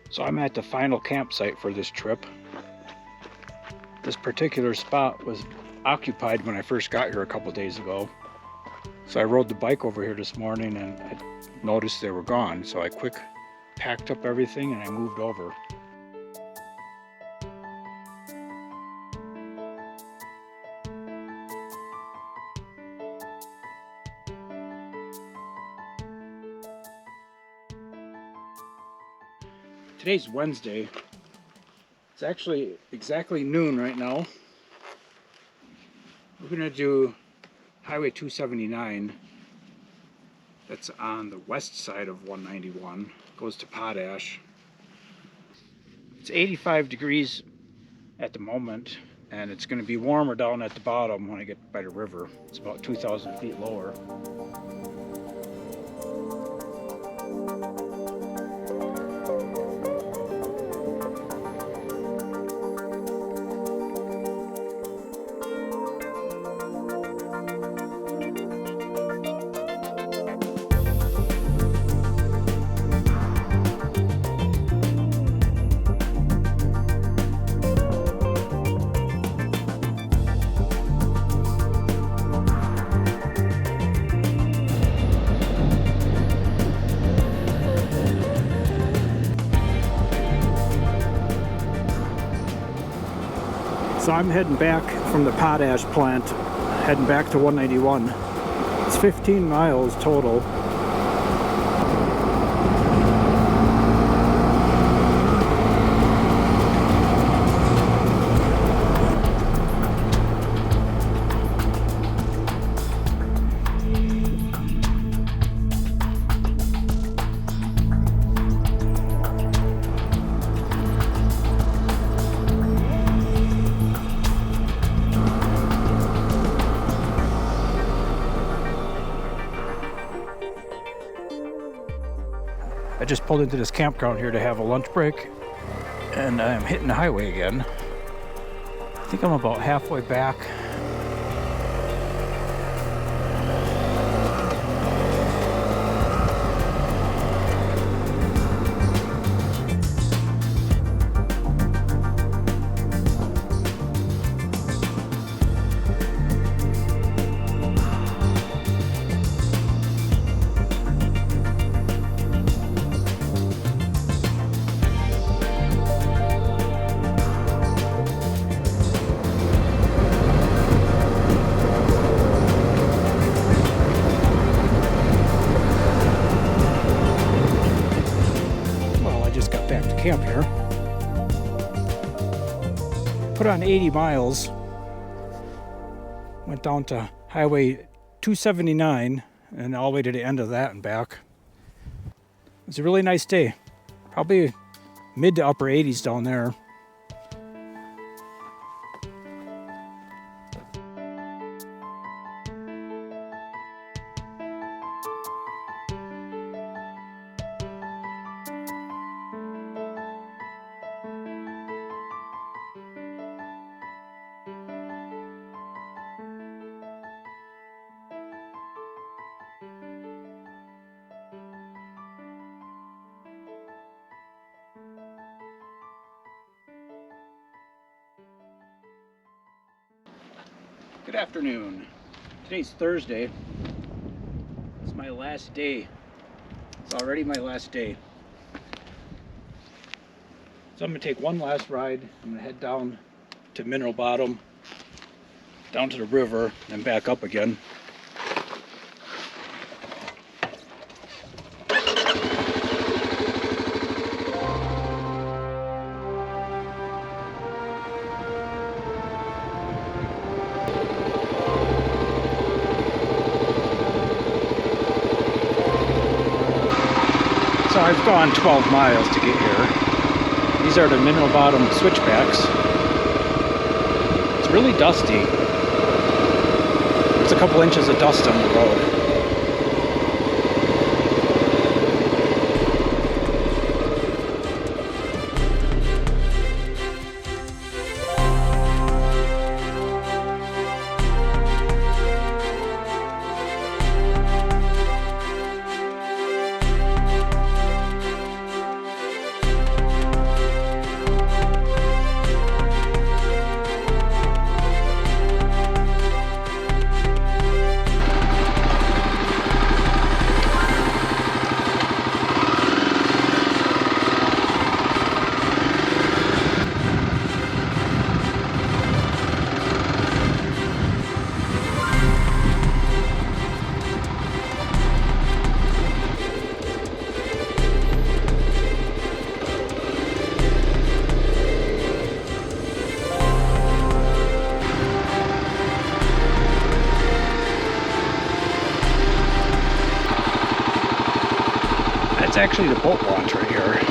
So I'm at the final campsite for this trip. This particular spot was occupied when I first got here a couple days ago. So I rode the bike over here this morning and I noticed they were gone. So I quick packed up everything and I moved over. Today's Wednesday. It's actually exactly noon right now. We're gonna do Highway 279. That's on the west side of 191. Goes to Potash. It's 85 degrees at the moment, and it's gonna be warmer down at the bottom when I get by the river. It's about 2,000 feet lower. So I'm heading back from the potash plant, heading back to 191. It's 15 miles total. I just pulled into this campground here to have a lunch break, and I'm hitting the highway again. I think I'm about halfway back. Camp here. Put on 80 miles. Went down to Highway 279 and all the way to the end of that and back. It was a really nice day. Probably mid to upper 80s down there. Good afternoon. Today's Thursday. It's my last day. It's already my last day. So I'm gonna take one last ride. I'm gonna head down to Mineral Bottom, down to the river, and back up again. So I've gone 12 miles to get here. These are the Mineral Bottom switchbacks. It's really dusty. There's a couple inches of dust on the road. That's actually the boat launch right here.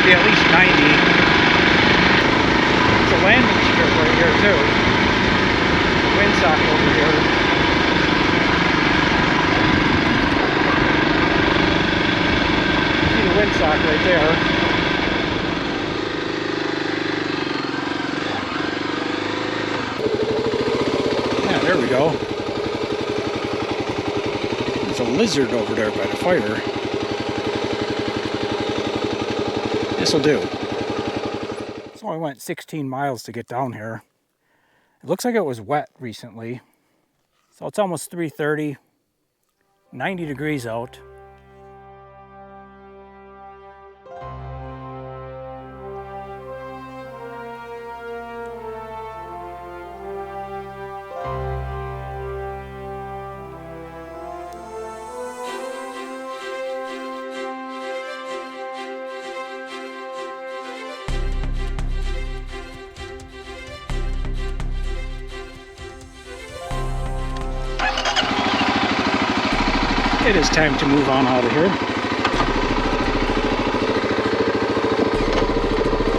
At least 90. It's a landing strip right here too. Windsock over here. See the windsock right there. Yeah, there we go. There's a lizard over there by the fire. This'll do. So I went 16 miles to get down here. It looks like it was wet recently. So it's almost 3:30, 90 degrees out. It is time to move on out of here.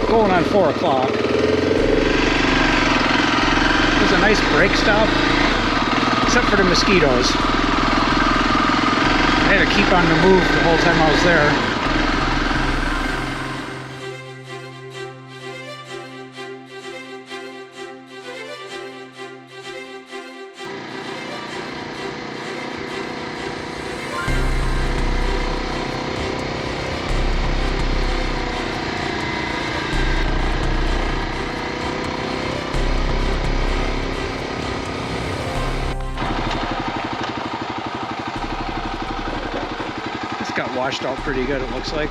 Going on 4 o'clock. It was a nice break stop, except for the mosquitoes. I had to keep on the move the whole time I was there. Got washed out pretty good, it looks like.